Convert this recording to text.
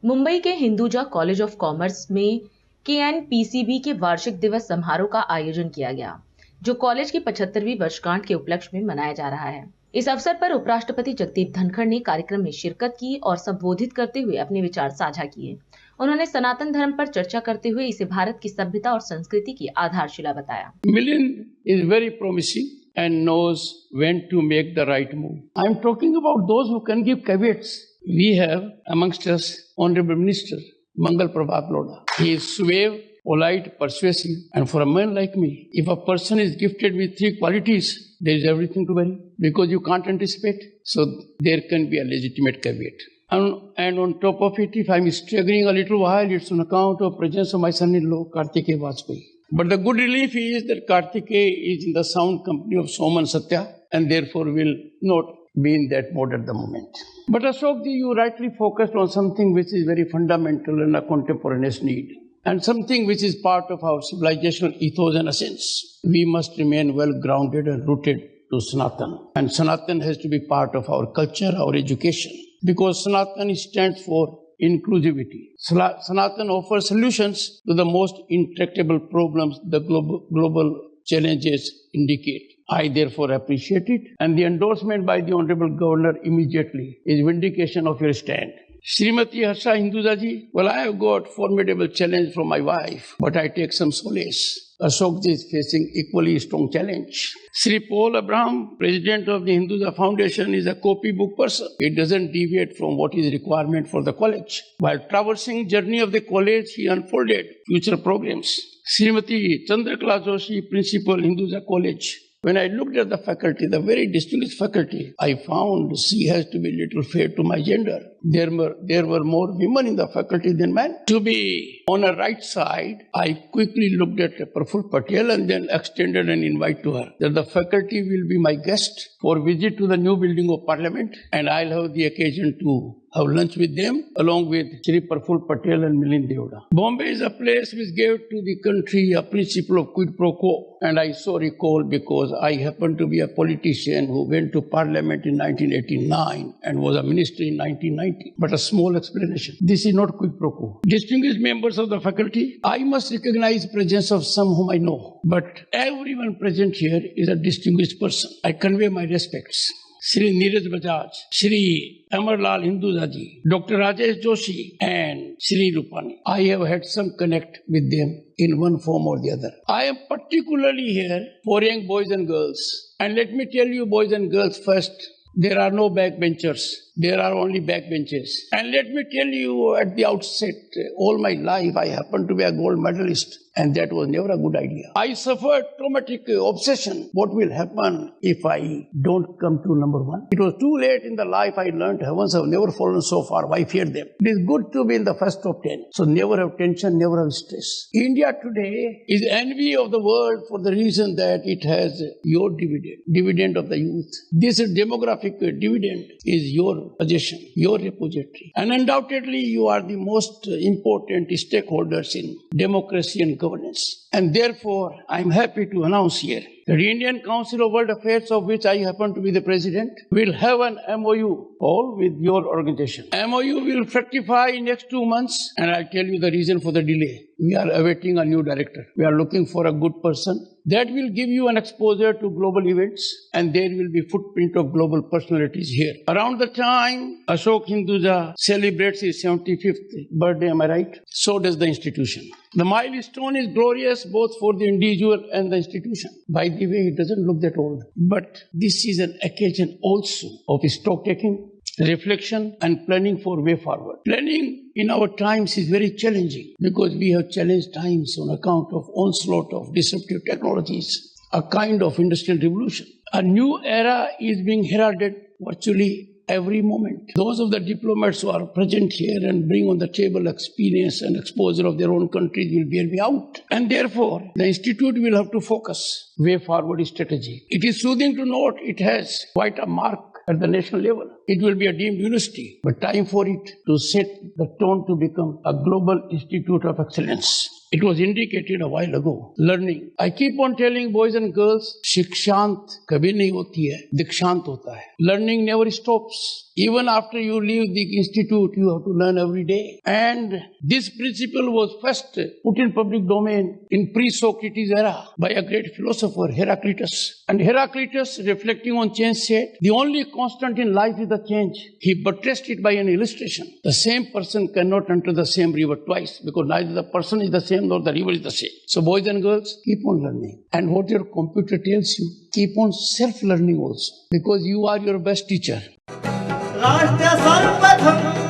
मुंबई के Hinduja college of commerce में केएनपीसीबी के वार्षिक दिवस समारोह का आयोजन किया गया, जो कॉलेज की 75वीं वर्षगांठ के उपलक्ष्य में मनाया जा रहा है। इस अवसर पर उपराष्ट्रपति जगदीप धनखड़ ने कार्यक्रम में शिरकत की और संबोधित करते हुए अपने विचार साझा किए। उन्होंने सनातन धर्म पर चर्चा करते हुए इसे भारत की सभ्यता और संस्कृति की आधारशिला बताया। Milind is very promising and knows when to make the right move. I am talking about those who can give caveats. We have amongst us Honorable Minister Mangal Prabhat Lodha. He is suave, polite, persuasive, and for a man like me, if a person is gifted with three qualities, there is everything to worry because you can't anticipate. So there can be a legitimate caveat. And on top of it, if I'm staggering a little while, it's on account of presence of my son-in-law, Kartikeya Vajpayee. But the good relief is that Kartikeya is in the sound company of Soman Satya and therefore will not be in that mode at the moment. But Ashokji, you rightly focused on something which is very fundamental and a contemporaneous need, and something which is part of our civilizational ethos and essence. We must remain well grounded and rooted to Sanatan. And Sanatan has to be part of our culture, our education, because Sanatan stands for inclusivity. Sanatan offers solutions to the most intractable problems the global challenges indicate. I therefore appreciate it, and the endorsement by the Honorable Governor immediately is vindication of your stand. Srimati Harsha Hinduja ji, well, I have got formidable challenge from my wife, but I take some solace. Ashokji is facing equally strong challenge. Sri Paul Abraham, president of the Hinduja Foundation, is a copybook person. He doesn't deviate from what is requirement for the college. While traversing journey of the college, he unfolded future programs. Srimati Chandrakala Joshi, principal Hinduja College. When I looked at the faculty, the very distinguished faculty, I found she has to be little fair to my gender. There were more women in the faculty than men. To be on a right side, I quickly looked at Praful Patel and then extended an invite to her that the faculty will be my guest for visit to the new building of Parliament, and I'll have the occasion to have lunch with them along with Shri Praful Patel and Milind Deoda. Bombay is a place which gave to the country a principle of quid pro quo, and I so recall because I happen to be a politician who went to Parliament in 1989 and was a minister in 1990. But a small explanation. This is not quid pro quo. Distinguished members of the faculty, I must recognize presence of some whom I know, but everyone present here is a distinguished person. I convey my respects. Shri Neeraj Bajaj, Shri Amarlal Hinduja ji, Dr. Rajesh Joshi, and Shri Rupani. I have had some connect with them in one form or the other. I am particularly here for young boys and girls. And let me tell you, boys and girls, first, there are no backbenchers. There are only backbenches. And let me tell you at the outset, all my life I happened to be a gold medalist. And that was never a good idea. I suffered traumatic obsession. What will happen if I don't come to number one? It was too late in the life I learned heavens have never fallen so far. Why fear them? It is good to be in the first top 10. So never have tension, never have stress. India today is envy of the world for the reason that it has your dividend of the youth. This demographic dividend is your possession, your repository. And undoubtedly you are the most important stakeholders in democracy and governance. And therefore, I am happy to announce here that the Indian Council of World Affairs, of which I happen to be the president, will have an MOU all with your organization. MOU will fructify in next 2 months, and I'll tell you the reason for the delay. We are awaiting a new director. We are looking for a good person. That will give you an exposure to global events, and there will be footprint of global personalities here. Around the time Ashok Hinduja celebrates his 75th birthday, am I right? So does the institution. The milestone is glorious both for the individual and the institution. By the way, it doesn't look that old. But this is an occasion also of stock-taking, reflection and planning for way forward. Planning in our times is very challenging because we have challenged times on account of onslaught of disruptive technologies, a kind of industrial revolution. A new era is being heralded virtually every moment. Those of the diplomats who are present here and bring on the table experience and exposure of their own countries will bear me out. And therefore, the institute will have to focus way forward strategy. It is soothing to note it has quite a mark at the national level. It will be a deemed university, but time for it to set the tone to become a global institute of excellence. It was indicated a while ago. Learning. I keep on telling boys and girls, शिक्षांत कभी नहीं होती है, दीक्षांत होता है. Learning never stops. Even after you leave the institute, you have to learn every day. And this principle was first put in public domain in pre-Socrates era by a great philosopher, Heraclitus. And Heraclitus, reflecting on change, said, the only constant in life is the change. He buttressed it by an illustration. The same person cannot enter the same river twice, because neither the person is the same nor the river is the same. So boys and girls, keep on learning. And what your computer tells you, keep on self-learning also, because you are your best teacher. राष्ट्र सर्वप्रथम